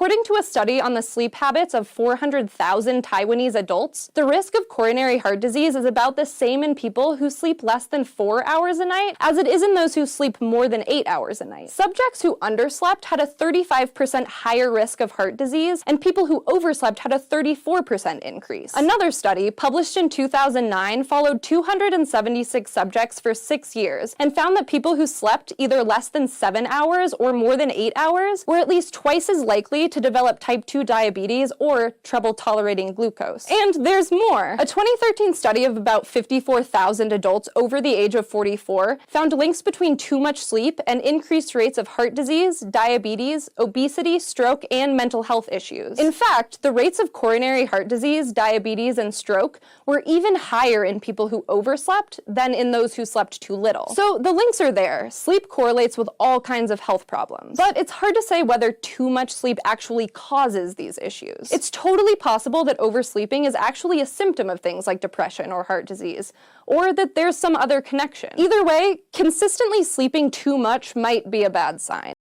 According to a study on the sleep habits of 400,000 Taiwanese adults, the risk of coronary heart disease is about the same in people who sleep less than 4 hours a night as it is in those who sleep more than 8 hours a night. Subjects who underslept had a 35% higher risk of heart disease, and people who overslept had a 34% increase. Another study, published in 2009, followed 276 subjects for 6 years and found that people who slept either less than 7 hours or more than 8 hours were at least twice as likely to develop type 2 diabetes or trouble tolerating glucose. And there's more! A 2013 study of about 54,000 adults over the age of 44 found links between too much sleep and increased rates of heart disease, diabetes, obesity, stroke, and mental health issues. In fact, the rates of coronary heart disease, diabetes, and stroke were even higher in people who overslept than in those who slept too little. So the links are there. Sleep correlates with all kinds of health problems. But it's hard to say whether too much sleep actually causes these issues. It's totally possible that oversleeping is actually a symptom of things like depression or heart disease, or that there's some other connection. Either way, consistently sleeping too much might be a bad sign.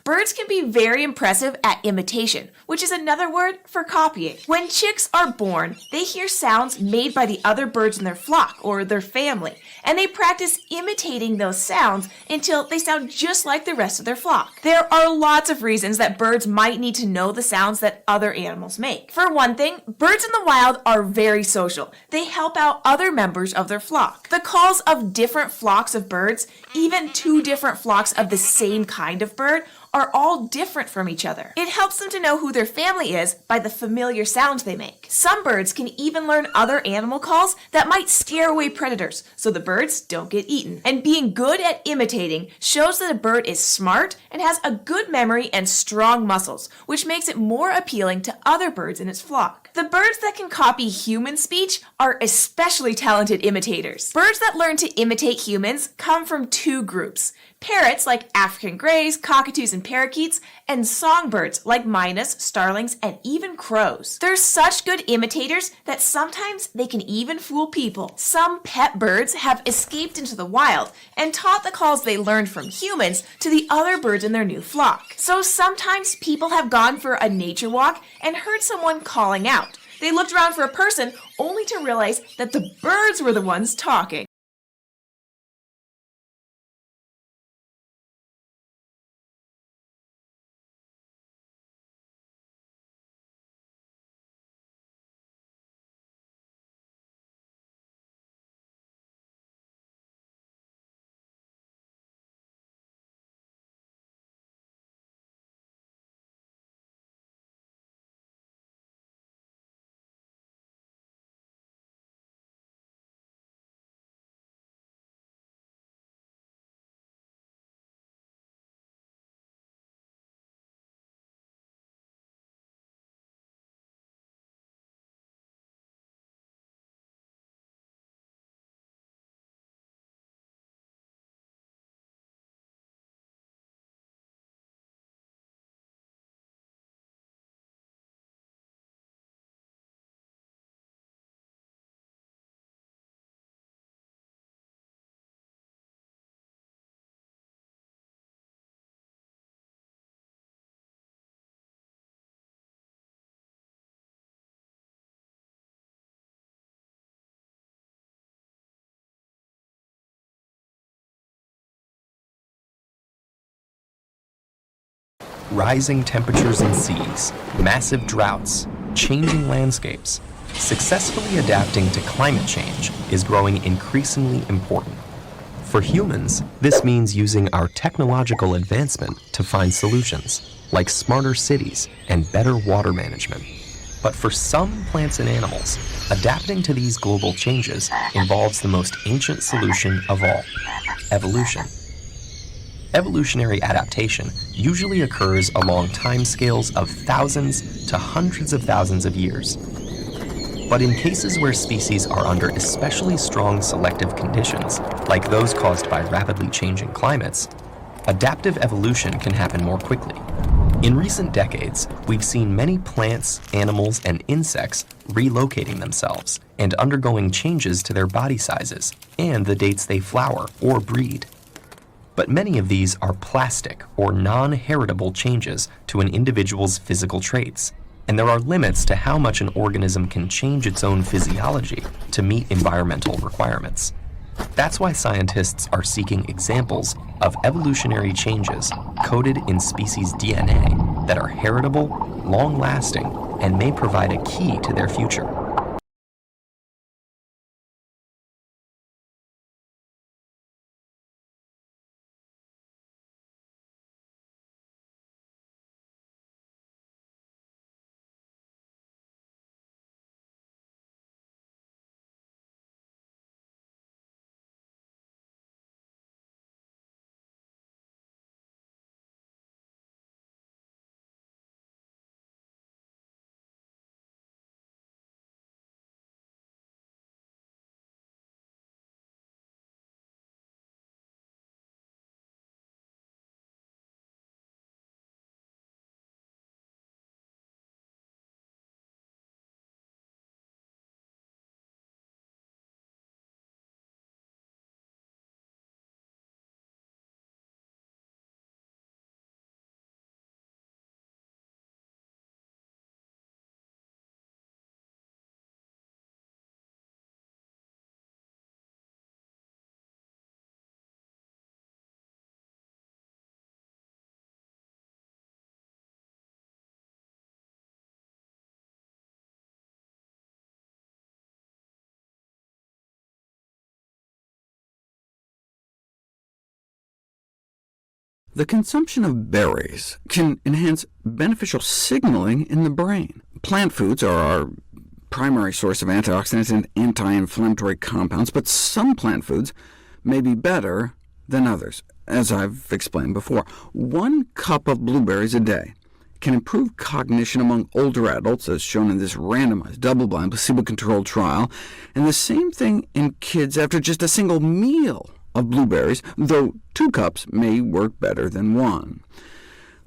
Birds can be very impressive at imitation, which is another word for copying. When chicks are born, they hear sounds made by the other birds in their flock or their family, and they practice imitating those sounds until they sound just like the rest of their flock. There are lots of reasons that birds might need to know the sounds that other animals make. For one thing, birds in the wild are very social. They help out other members of their flock. The calls of different flocks of birds, even two different flocks of the same kind of bird, are all different from each other. It helps them to know who their family is by the familiar sounds they make. Some birds can even learn other animal calls that might scare away predators, so the birds don't get eaten. And being good at imitating shows that a bird is smart and has a good memory and strong muscles, which makes it more appealing to other birds in its flock. The birds that can copy human speech are especially talented imitators. Birds that learn to imitate humans come from two groups: parrots like African greys, cockatoos, and parakeets, and songbirds like minus, starlings, and even crows. They're such good imitators that sometimes they can even fool people. Some pet birds have escaped into the wild and taught the calls they learned from humans to the other birds in their new flock. So sometimes people have gone for a nature walk and heard someone calling out. They looked around for a person only to realize that the birds were the ones talking. rising temperatures in seas, massive droughts, changing landscapes, successfully adapting to climate change is growing increasingly important. For humans, this means using our technological advancement to find solutions, like smarter cities and better water management. But for some plants and animals, adapting to these global changes involves the most ancient solution of all: evolution. Evolutionary adaptation usually occurs along timescales of thousands to hundreds of thousands of years. But in cases where species are under especially strong selective conditions, like those caused by rapidly changing climates, adaptive evolution can happen more quickly. In recent decades, we've seen many plants, animals, and insects relocating themselves and undergoing changes to their body sizes and the dates they flower or breed. But many of these are plastic or non-heritable changes to an individual's physical traits, and there are limits to how much an organism can change its own physiology to meet environmental requirements. That's why scientists are seeking examples of evolutionary changes coded in species' DNA that are heritable, long-lasting, and may provide a key to their future. The consumption of berries can enhance beneficial signaling in the brain. Plant foods are our primary source of antioxidants and anti-inflammatory compounds, but some plant foods may be better than others, as I've explained before. 1 cup of blueberries a day can improve cognition among older adults, as shown in this randomized, double-blind, placebo-controlled trial, and the same thing in kids after just a single meal of blueberries, though 2 cups may work better than 1.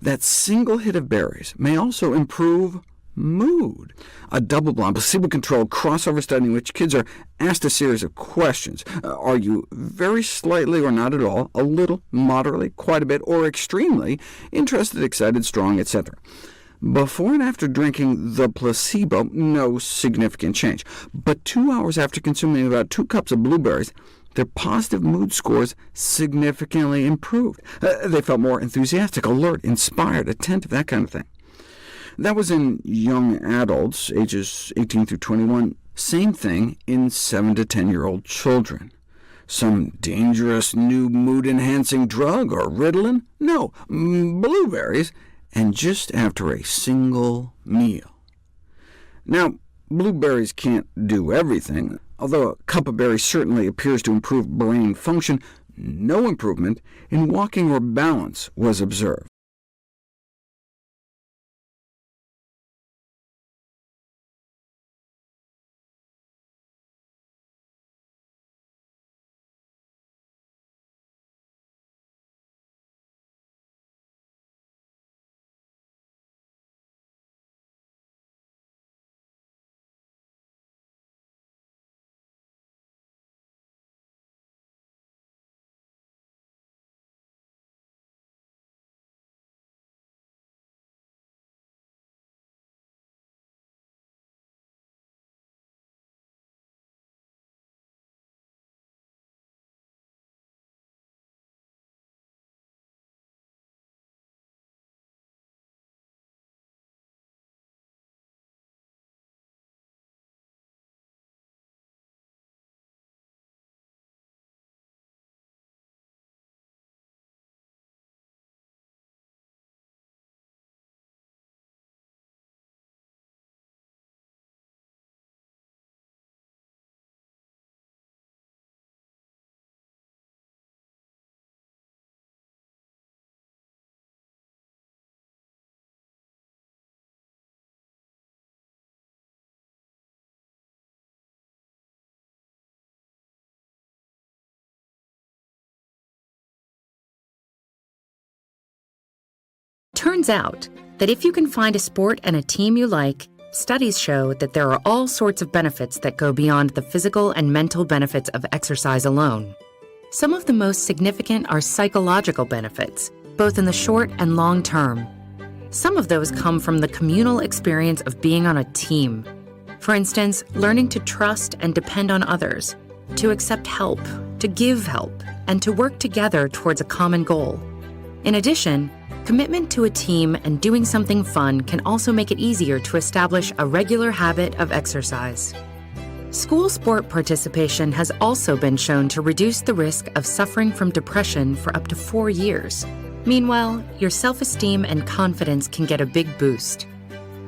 That single hit of berries may also improve mood. A double-blind, placebo-controlled crossover study in which kids are asked a series of questions. Are you very slightly or not at all, a little, moderately, quite a bit, or extremely interested, excited, strong, etc.? Before and after drinking the placebo, no significant change. But 2 hours after consuming about 2 cups of blueberries, their positive mood scores significantly improved. They felt more enthusiastic, alert, inspired, attentive, that kind of thing. That was in young adults, ages 18 through 21. Same thing in 7 to 10-year-old children. Some dangerous new mood-enhancing drug or Ritalin? No, blueberries, and just after a single meal. Now, blueberries can't do everything. Although a cup of berries certainly appears to improve brain function, no improvement in walking or balance was observed. Turns out that if you can find a sport and a team you like, studies show that there are all sorts of benefits that go beyond the physical and mental benefits of exercise alone. Some of the most significant are psychological benefits, both in the short and long term. Some of those come from the communal experience of being on a team. For instance, learning to trust and depend on others, to accept help, to give help, and to work together towards a common goal. In addition, commitment to a team and doing something fun can also make it easier to establish a regular habit of exercise. School sport participation has also been shown to reduce the risk of suffering from depression for up to 4 years. Meanwhile, your self-esteem and confidence can get a big boost.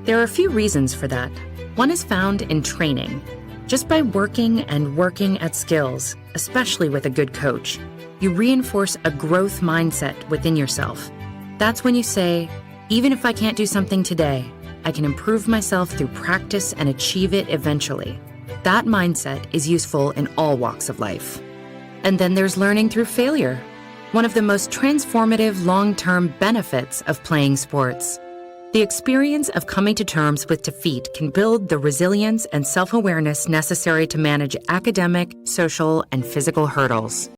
There are a few reasons for that. One is found in training. Just by working and working at skills, especially with a good coach, you reinforce a growth mindset within yourself. That's when you say, even if I can't do something today, I can improve myself through practice and achieve it eventually. That mindset is useful in all walks of life. And then there's learning through failure, one of the most transformative long-term benefits of playing sports. The experience of coming to terms with defeat can build the resilience and self-awareness necessary to manage academic, social, and physical hurdles.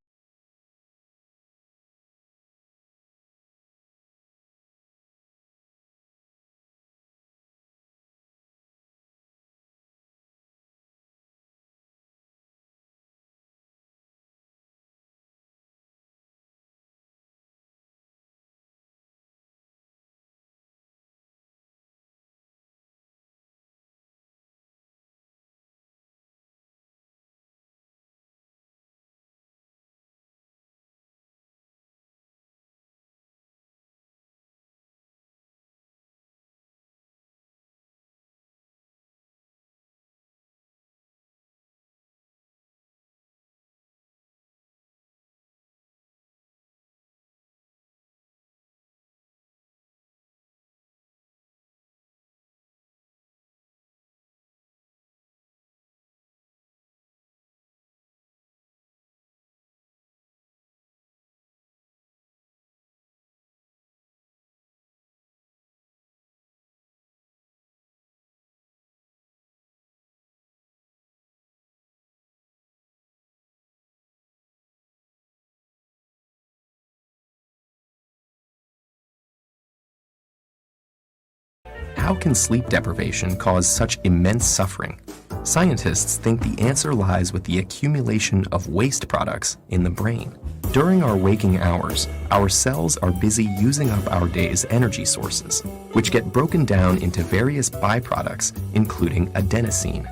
How can sleep deprivation cause such immense suffering? Scientists think the answer lies with the accumulation of waste products in the brain. During our waking hours, our cells are busy using up our day's energy sources, which get broken down into various byproducts, including adenosine.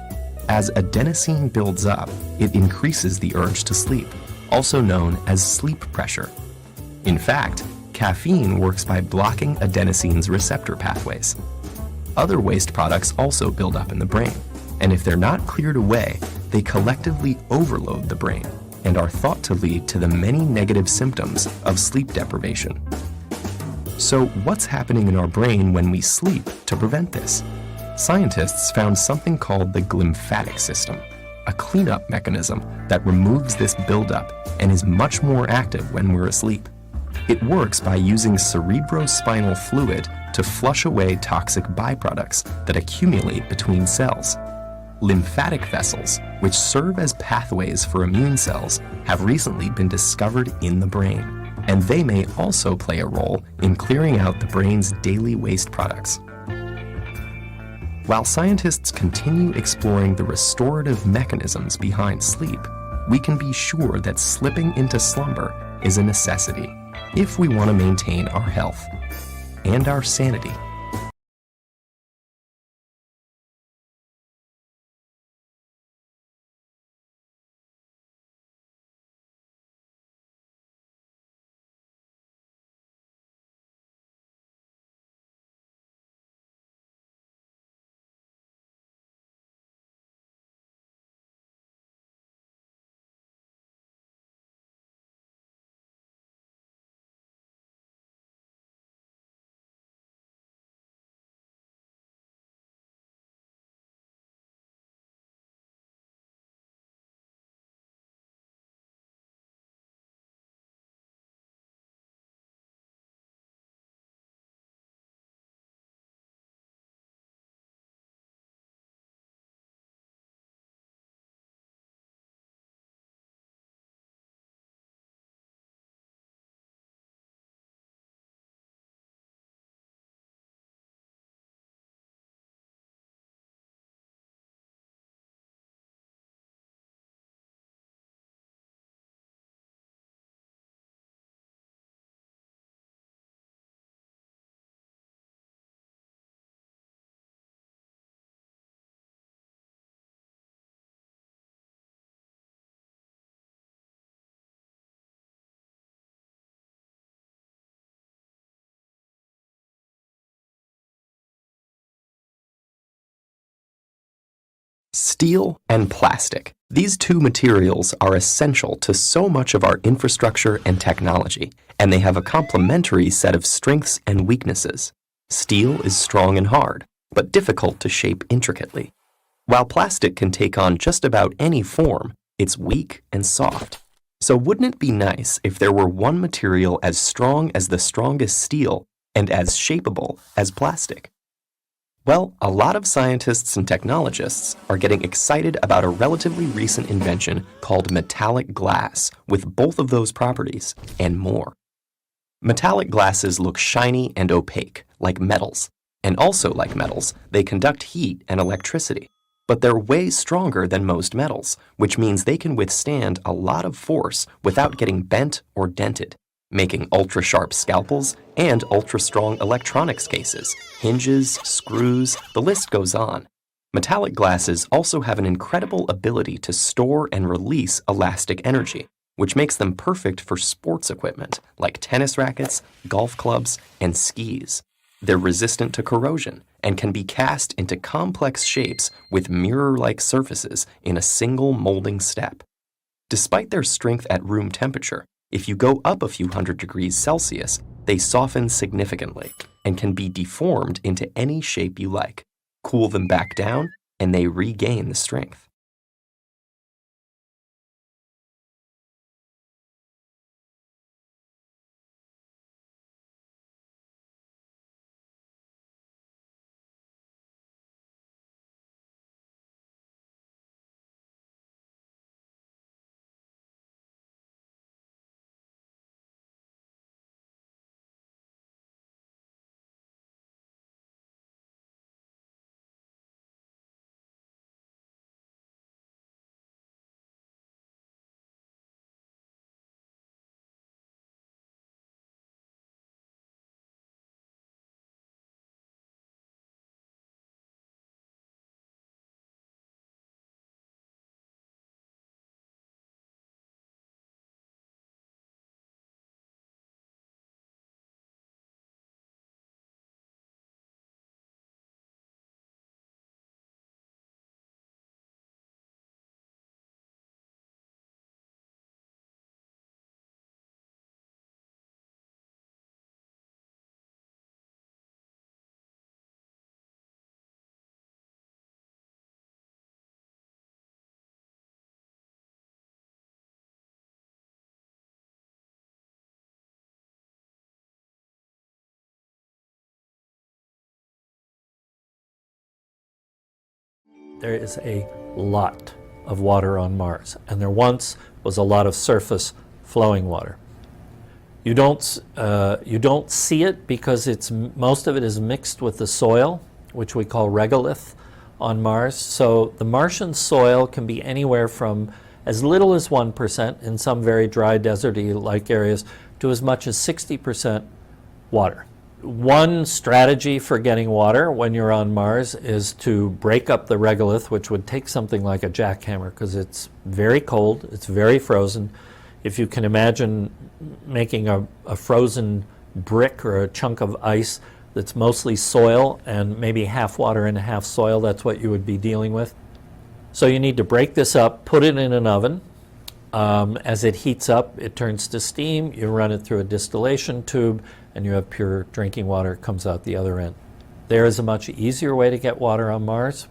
As adenosine builds up, it increases the urge to sleep, also known as sleep pressure. In fact, caffeine works by blocking adenosine's receptor pathways. Other waste products also build up in the brain, and if they're not cleared away, they collectively overload the brain and are thought to lead to the many negative symptoms of sleep deprivation. So what's happening in our brain when we sleep to prevent this? Scientists found something called the glymphatic system, a cleanup mechanism that removes this buildup and is much more active when we're asleep. It works by using cerebrospinal fluid to flush away toxic byproducts that accumulate between cells. Lymphatic vessels, which serve as pathways for immune cells, have recently been discovered in the brain, and they may also play a role in clearing out the brain's daily waste products. While scientists continue exploring the restorative mechanisms behind sleep, we can be sure that slipping into slumber is a necessity if we want to maintain our health and our sanity. Steel and plastic. These two materials are essential to so much of our infrastructure and technology, and they have a complementary set of strengths and weaknesses. Steel is strong and hard, but difficult to shape intricately. While plastic can take on just about any form, it's weak and soft. So wouldn't it be nice if there were one material as strong as the strongest steel and as shapeable as plastic? Well, a lot of scientists and technologists are getting excited about a relatively recent invention called metallic glass with both of those properties and more. Metallic glasses look shiny and opaque, like metals. And also like metals, they conduct heat and electricity. But they're way stronger than most metals, which means they can withstand a lot of force without getting bent or dented, making ultra-sharp scalpels and ultra-strong electronics cases, hinges, screws, the list goes on. Metallic glasses also have an incredible ability to store and release elastic energy, which makes them perfect for sports equipment like tennis rackets, golf clubs, and skis. They're resistant to corrosion and can be cast into complex shapes with mirror-like surfaces in a single molding step. Despite their strength at room temperature, if you go up a few hundred degrees Celsius, they soften significantly and can be deformed into any shape you like. Cool them back down, and they regain the strength. There is a lot of water on Mars, and there once was a lot of surface flowing water. You don't see it because most of it is mixed with the soil, which we call regolith on Mars. So the Martian soil can be anywhere from as little as 1% in some very dry deserty-like areas to as much as 60% water. One strategy for getting water when you're on Mars is to break up the regolith, which would take something like a jackhammer because it's very cold, it's very frozen. If you can imagine making a frozen brick or a chunk of ice that's mostly soil and maybe half water and half soil, that's what you would be dealing with. So you need to break this up, put it in an oven. As it heats up, it turns to steam. You run it through a distillation tube, and you have pure drinking water comes out the other end. There is a much easier way to get water on Mars.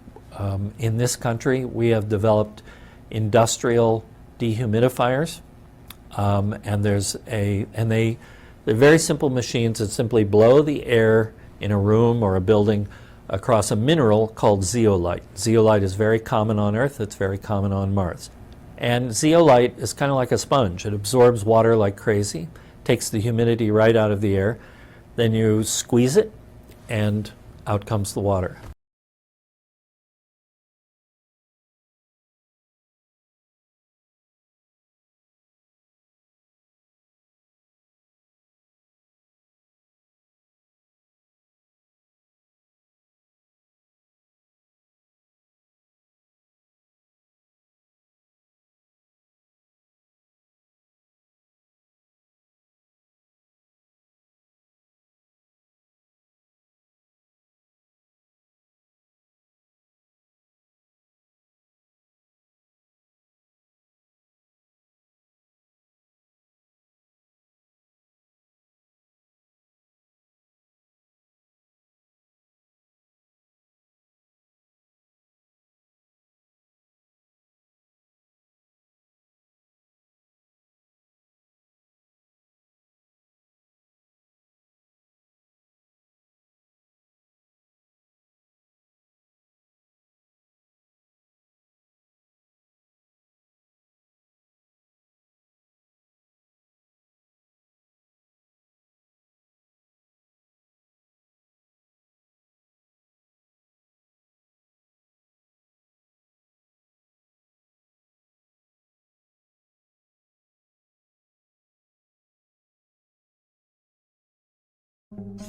In this country, we have developed industrial dehumidifiers, and they're very simple machines that simply blow the air in a room or a building across a mineral called zeolite. Zeolite is very common on Earth. It's very common on Mars. And zeolite is kind of like a sponge. It absorbs water like crazy, takes the humidity right out of the air. Then you squeeze it, and out comes the water.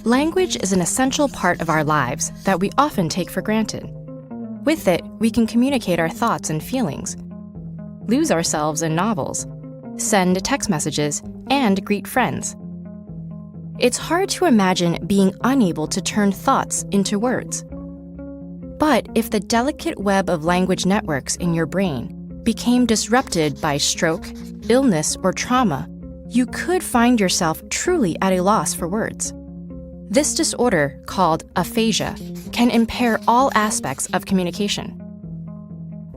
Language is an essential part of our lives that we often take for granted. With it, we can communicate our thoughts and feelings, lose ourselves in novels, send text messages, and greet friends. It's hard to imagine being unable to turn thoughts into words. But if the delicate web of language networks in your brain became disrupted by stroke, illness, or trauma, you could find yourself truly at a loss for words. This disorder, called aphasia, can impair all aspects of communication.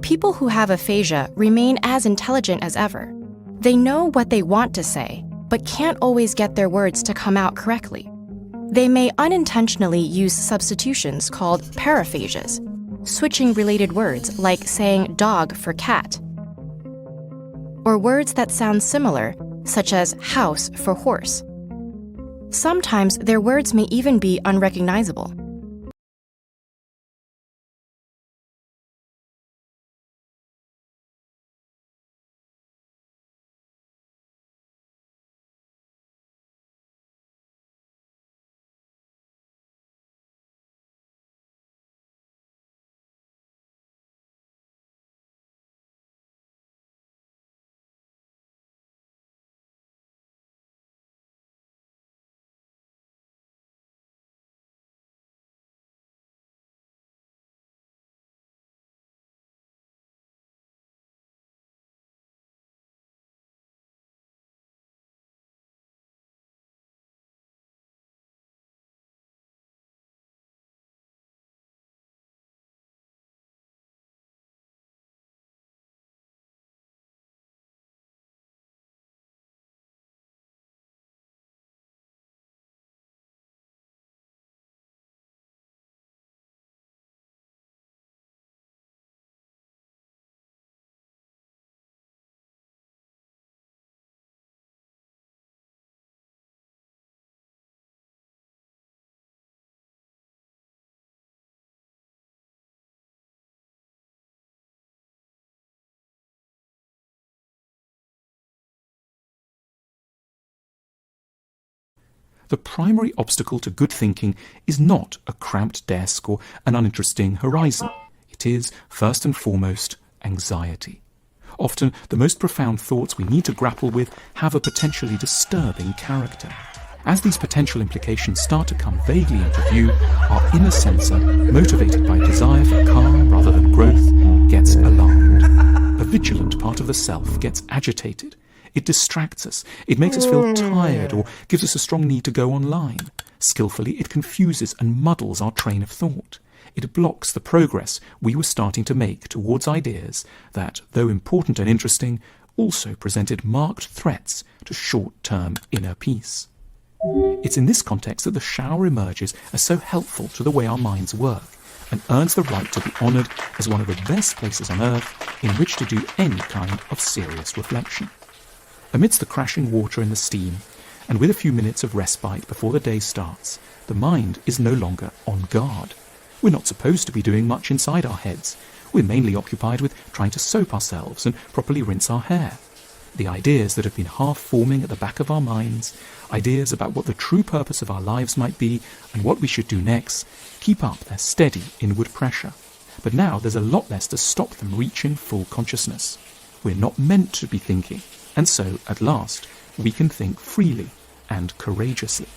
People who have aphasia remain as intelligent as ever. They know what they want to say, but can't always get their words to come out correctly. They may unintentionally use substitutions called paraphasias, switching related words like saying dog for cat, or words that sound similar, such as house for horse. Sometimes their words may even be unrecognizable. The primary obstacle to good thinking is not a cramped desk or an uninteresting horizon. It is, first and foremost, anxiety. Often, the most profound thoughts we need to grapple with have a potentially disturbing character. As these potential implications start to come vaguely into view, our inner sensor, motivated by desire for calm rather than growth, gets alarmed. A vigilant part of the self gets agitated. It distracts us, it makes us feel tired, or gives us a strong need to go online. Skillfully, it confuses and muddles our train of thought. It blocks the progress we were starting to make towards ideas that, though important and interesting, also presented marked threats to short-term inner peace. It's in this context that the shower emerges as so helpful to the way our minds work, and earns the right to be honoured as one of the best places on earth in which to do any kind of serious reflection. Amidst the crashing water and the steam, and with a few minutes of respite before the day starts, the mind is no longer on guard. We're not supposed to be doing much inside our heads. We're mainly occupied with trying to soap ourselves and properly rinse our hair. The ideas that have been half-forming at the back of our minds, ideas about what the true purpose of our lives might be and what we should do next, keep up their steady inward pressure. But now there's a lot less to stop them reaching full consciousness. We're not meant to be thinking. And so, at last, we can think freely and courageously.